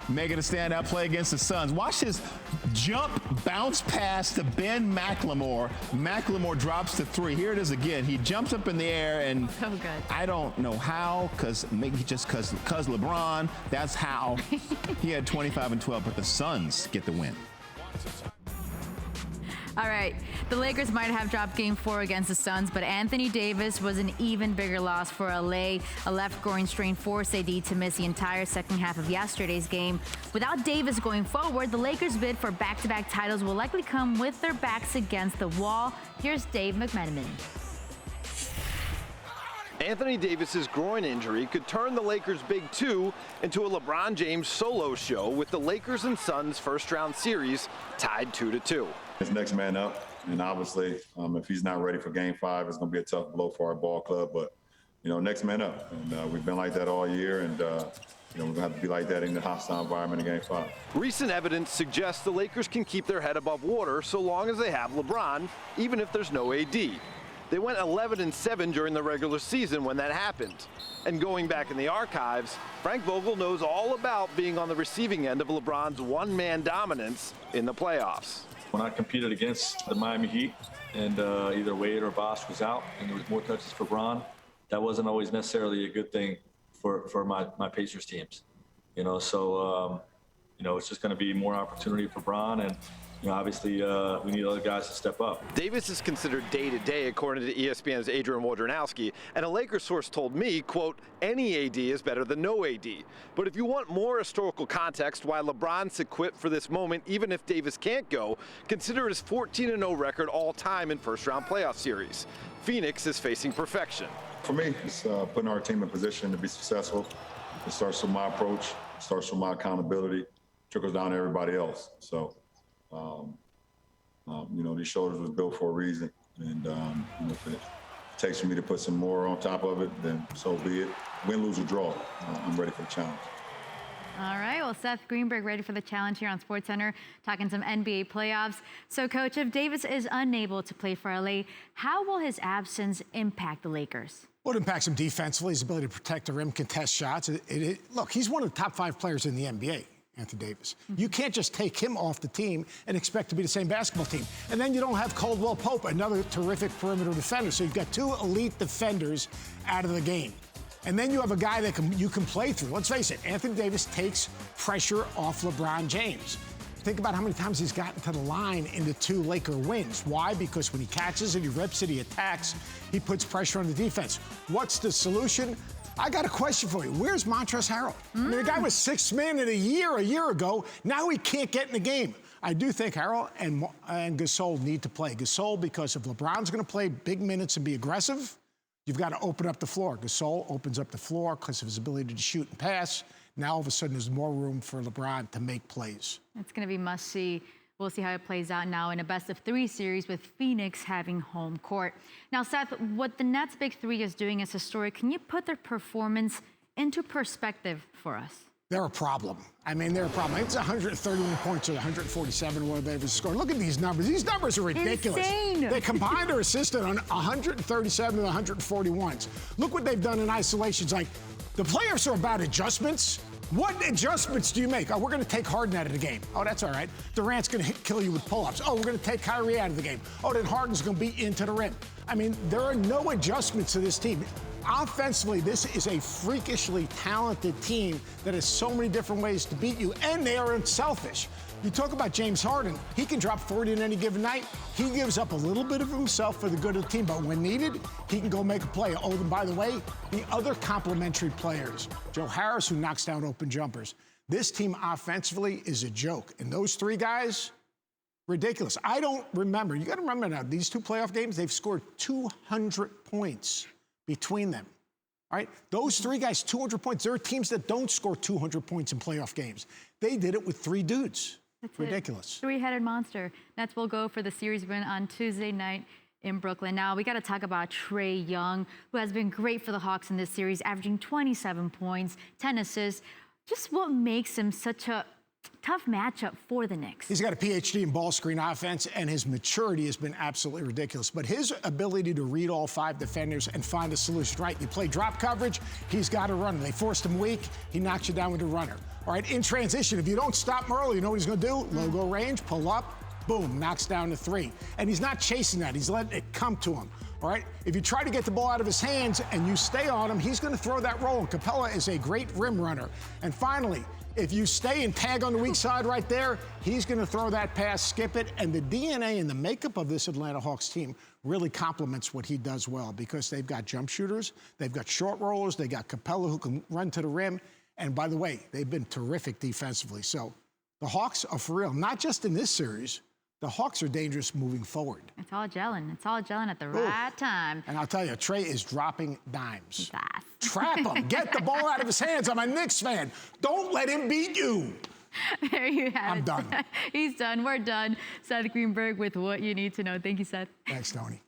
making a standout play against the Suns. Watch his jump, bounce pass to Ben McLemore. McLemore drops to 3. Here it is again. He jumps up in the air, and so good. I don't know how, because maybe just because LeBron, that's how. He had 25 and 12, but the Suns get the win. All right, the Lakers might have dropped Game 4 against the Suns, but Anthony Davis was an even bigger loss for LA. A left groin strain forced AD to miss the entire second half of yesterday's game. Without Davis going forward, the Lakers' bid for back-to-back titles will likely come with their backs against the wall. Here's Dave McMenamin. Anthony Davis's groin injury could turn the Lakers' Big Two into a LeBron James solo show, with the Lakers and Suns first-round series tied 2-2. It's next man up, and obviously, if he's not ready for Game 5, it's going to be a tough blow for our ball club. But, next man up, and we've been like that all year, and we're going to have to be like that in the hostile environment in Game 5. Recent evidence suggests the Lakers can keep their head above water so long as they have LeBron, even if there's no AD. They went 11-7 during the regular season when that happened. And going back in the archives, Frank Vogel knows all about being on the receiving end of LeBron's one-man dominance in the playoffs. When I competed against the Miami Heat and either Wade or Bosh was out and there was more touches for Bron, that wasn't always necessarily a good thing for my Pacers teams. So it's just going to be more opportunity for Bron, and obviously we need other guys to step up. Davis is considered day-to-day, according to ESPN's Adrian Wojnarowski, and a Lakers source told me, quote, any AD is better than no AD. But if you want more historical context why LeBron's equipped for this moment, even if Davis can't go, consider his 14-0 record all-time in first-round playoff series. Phoenix is facing perfection. For me, it's putting our team in position to be successful. It starts with my approach, starts with my accountability, trickles down to everybody else. So, these shoulders was built for a reason, and if it takes for me to put some more on top of it, then so be it. Win, lose, or draw, I'm ready for the challenge. All right, well, Seth Greenberg ready for the challenge here on SportsCenter, talking some NBA playoffs. So, Coach, if Davis is unable to play for LA, how will his absence impact the Lakers? Well, it impacts him defensively, his ability to protect the rim, contest shots. Look, he's one of the top 5 players in the NBA. Anthony Davis. You can't just take him off the team and expect to be the same basketball team. And then you don't have Caldwell Pope, another terrific perimeter defender. So you've got 2 elite defenders out of the game. And then you have a guy that you can play through. Let's face it, Anthony Davis takes pressure off LeBron James. Think about how many times he's gotten to the line in the 2 Laker wins. Why? Because when he catches it, he rips it, he attacks, he puts pressure on the defense. What's the solution? I got a question for you. Where's Montrezl Harrell? I mean, the guy was 6th man in a year ago. Now he can't get in the game. I do think Harrell and Gasol need to play. Gasol, because if LeBron's going to play big minutes and be aggressive, you've got to open up the floor. Gasol opens up the floor because of his ability to shoot and pass. Now, all of a sudden, there's more room for LeBron to make plays. It's going to be must-see. We'll see how it plays out now in a best-of-3 series with Phoenix having home court. Now, Seth, what the Nets' Big Three is doing is historic. Can you put their performance into perspective for us? They're a problem. I mean, they're a problem. It's 131 points or 147, whatever they've scored. Look at these numbers. These numbers are ridiculous. Insane. They combined or assisted on 137 and 141s. Look what they've done in isolations. Like, the playoffs are about adjustments. What adjustments do you make? Oh, we're going to take Harden out of the game. Oh, that's all right. Durant's going to kill you with pull-ups. Oh, we're going to take Kyrie out of the game. Oh, then Harden's going to beat you into the rim. I mean, there are no adjustments to this team. Offensively, this is a freakishly talented team that has so many different ways to beat you, and they are unselfish. You talk about James Harden. He can drop 40 in any given night. He gives up a little bit of himself for the good of the team, but when needed, he can go make a play. Oh, and by the way, the other complementary players, Joe Harris, who knocks down open jumpers. This team offensively is a joke. And those 3 guys, ridiculous. I don't remember. You got to remember now, these 2 playoff games, they've scored 200 points between them. All right? Those 3 guys, 200 points. There are teams that don't score 200 points in playoff games. They did it with 3 dudes. That's ridiculous. 3-headed monster. Nets will go for the series win on Tuesday night in Brooklyn. Now, we got to talk about Trae Young, who has been great for the Hawks in this series, averaging 27 points, 10 assists. Just what makes him such a tough matchup for the Knicks? He's got a PhD in ball screen offense, and his maturity has been absolutely ridiculous. But his ability to read all 5 defenders and find a solution, right? You play drop coverage, he's got a runner. They forced him weak, he knocks you down with a runner. All right, in transition, if you don't stop him early, you know what he's going to do? Logo range, pull up, boom, knocks down the three. And he's not chasing that. He's letting it come to him. All right, if you try to get the ball out of his hands and you stay on him, he's going to throw that roll. And Capella is a great rim runner. And finally, if you stay and tag on the weak side right there, he's going to throw that pass, skip it. And the DNA and the makeup of this Atlanta Hawks team really complements what he does well, because they've got jump shooters, they've got short rollers, they got Capella who can run to the rim. And by the way, they've been terrific defensively. So the Hawks are for real, not just in this series. The Hawks are dangerous moving forward. It's all gelling. It's all gelling at the right time. And I'll tell you, Trey is dropping dimes. Fast. Trap him. Get the ball out of his hands. I'm a Knicks fan. Don't let him beat you. There you have it. I'm done. He's done. We're done. Seth Greenberg with what you need to know. Thank you, Seth. Thanks, Tony.